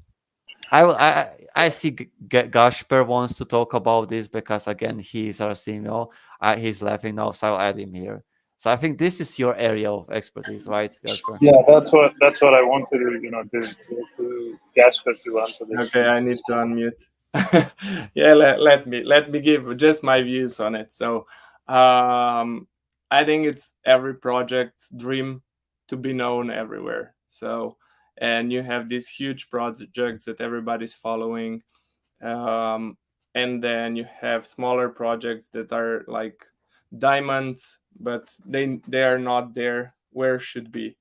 I see Gasper wants to talk about this, because again he's our CMO. He's laughing now, so I'll add him here. So I think this is your area of expertise, right, Gasper? Yeah, that's what I wanted to to Gasper to answer Okay, this. I need to unmute. Yeah, let me give just my views on it. So, I think it's every project's dream to be known everywhere. So, and you have these huge projects that everybody's following, um, and then you have smaller projects that are like diamonds, but they are not there where should be.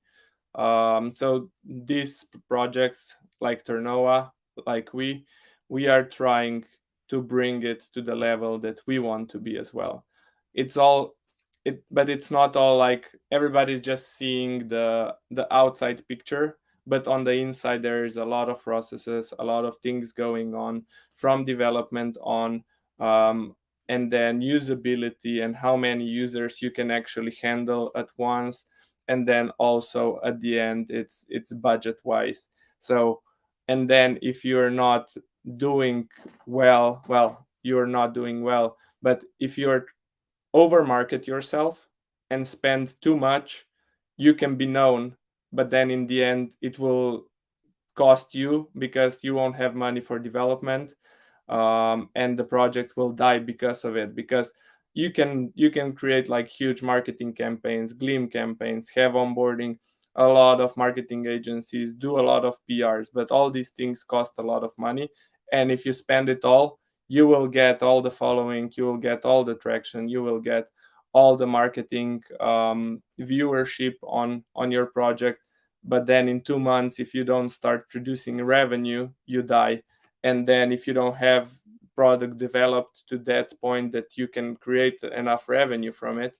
So these projects like Ternoa, like we are trying to bring it to the level that we want to be as well. It's all but it's not all like everybody's just seeing the outside picture, but on the inside there is a lot of processes, a lot of things going on from development on, and then usability and how many users you can actually handle at once, and then also at the end it's budget wise. So, and then if you're not doing well, you're not doing well. But if you're over market yourself and spend too much, you can be known, but then in the end it will cost you because you won't have money for development, and the project will die because of it. Because you can create like huge marketing campaigns, gleam campaigns, have onboarding a lot of marketing agencies, do a lot of PRs, but all these things cost a lot of money. And if you spend it all, you will get all the following, you will get all the traction, you will get all the marketing, viewership on your project. But then in 2 months, if you don't start producing revenue, you die. And then if you don't have product developed to that point that you can create enough revenue from it,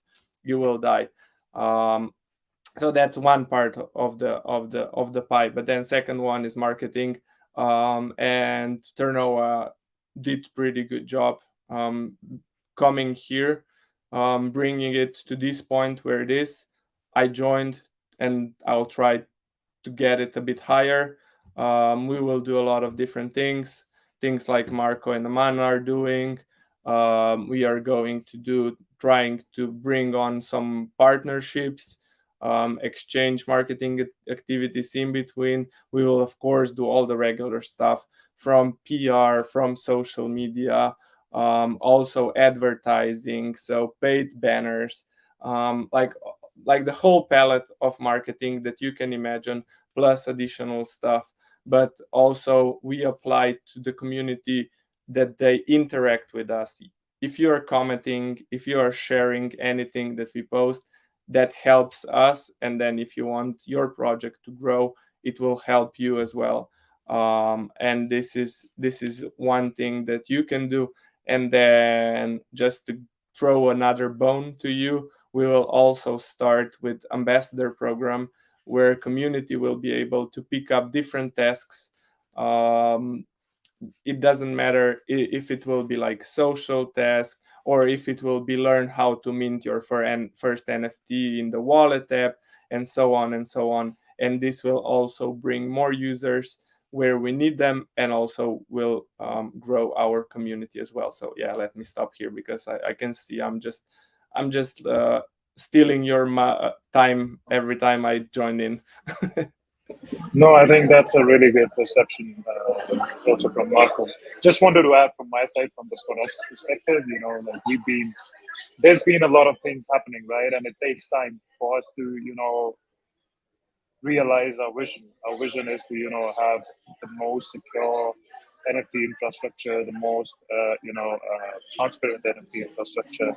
you will die. um, so that's one part of the pie. But then second one is marketing, and Ternoa did pretty good job, um, coming here, bringing it to this point where it is. I joined, and I'll try to get it a bit higher. We will do a lot of different things like Marko and Aman are doing. We are going to trying to bring on some partnerships, exchange marketing activities in between. We will, of course, do all the regular stuff from PR, from social media, also advertising, so paid banners, like the whole palette of marketing that you can imagine, plus additional stuff. But also we apply to the community that they interact with us. If you are commenting, if you are sharing anything that we post, that helps us. And then if you want your project to grow, it will help you as well. And this is one thing that you can do. And then just to throw another bone to you, we will also start with ambassador program, where community will be able to pick up different tasks. um, it doesn't matter if it will be like social task, or if it will be learn how to mint your first NFT in the wallet app, and so on and so on. And this will also bring more users where we need them, and also will, grow our community as well. So yeah, let me stop here, because I can see I'm just stealing your time every time I join in. No, I think that's a really good perception, also from Marco. Just wanted to add from my side, from the product perspective, like there's been a lot of things happening, right? And it takes time for us to, realize our vision. Our vision is to, have the most secure NFT infrastructure, the most, transparent NFT infrastructure,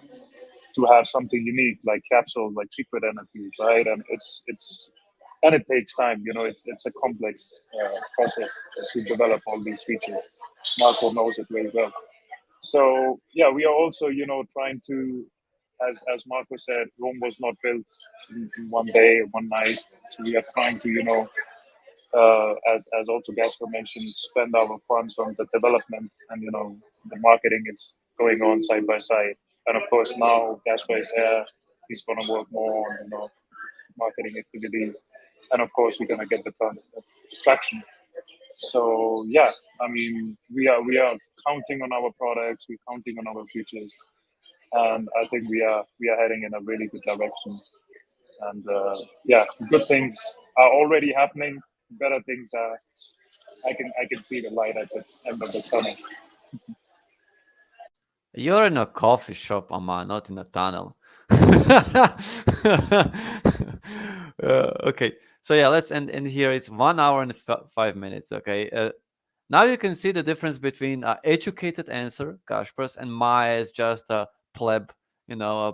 to have something unique like capsules, like secret NFTs, right? And and it takes time. It's a complex process to develop all these features. Marco knows it very well. So yeah, we are also trying to as Marco said, Rome was not built in one day, one night. So we are trying to, as also Gasper mentioned, spend our funds on the development, and the marketing is going on side by side. And of course, now Gasper is here. He's gonna work more on marketing activities, and of course, we're gonna get the traction. So yeah, I mean, we are counting on our products. We're counting on our futures, and I think we are heading in a really good direction. And yeah, good things are already happening. Better things are. I can see the light at the end of the tunnel. You're in a coffee shop, Aman, not in a tunnel. Okay, so yeah, let's end here. It's 1 hour and 5 minutes. Okay, now you can see the difference between educated answer, Kasper's, and my is just a pleb, a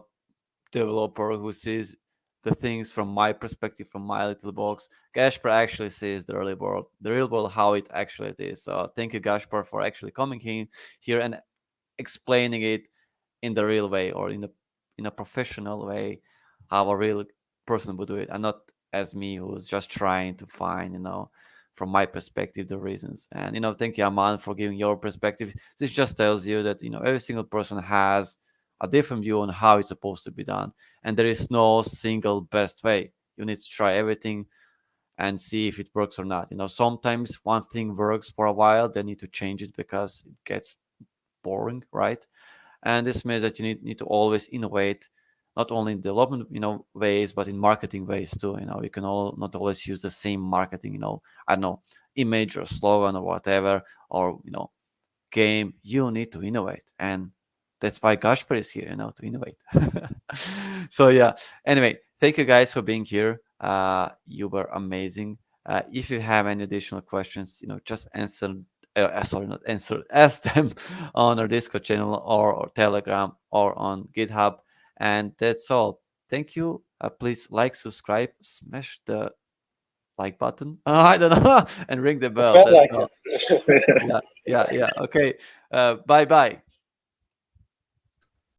developer who sees the things from my perspective, from my little box. Gaspar actually sees the real world, how it actually is. So thank you, Gaspar, for actually coming in here and explaining it in the real way, or in a professional way, how a real person would do it, and not as me, who's just trying to find, from my perspective, the reasons. And thank you, Aman, for giving your perspective. This just tells you that every single person has a different view on how it's supposed to be done, and there is no single best way. You need to try everything and see if it works or not. Sometimes one thing works for a while, then you need to change it because it gets boring, right? And this means that you need to always innovate, not only in development ways, but in marketing ways too. You can not always use the same marketing, I don't know, image or slogan or whatever, or game. You need to innovate, and that's why Gasper is here, to innovate. So yeah, anyway, thank you guys for being here. You were amazing. If you have any additional questions, just answer, sorry, not answer, ask them on our Discord channel, or Telegram, or on GitHub. And that's all. Thank you. Please like, subscribe, smash the like button. I don't know, and ring the bell. Felt That's like all. it. Yeah. Okay. Bye bye.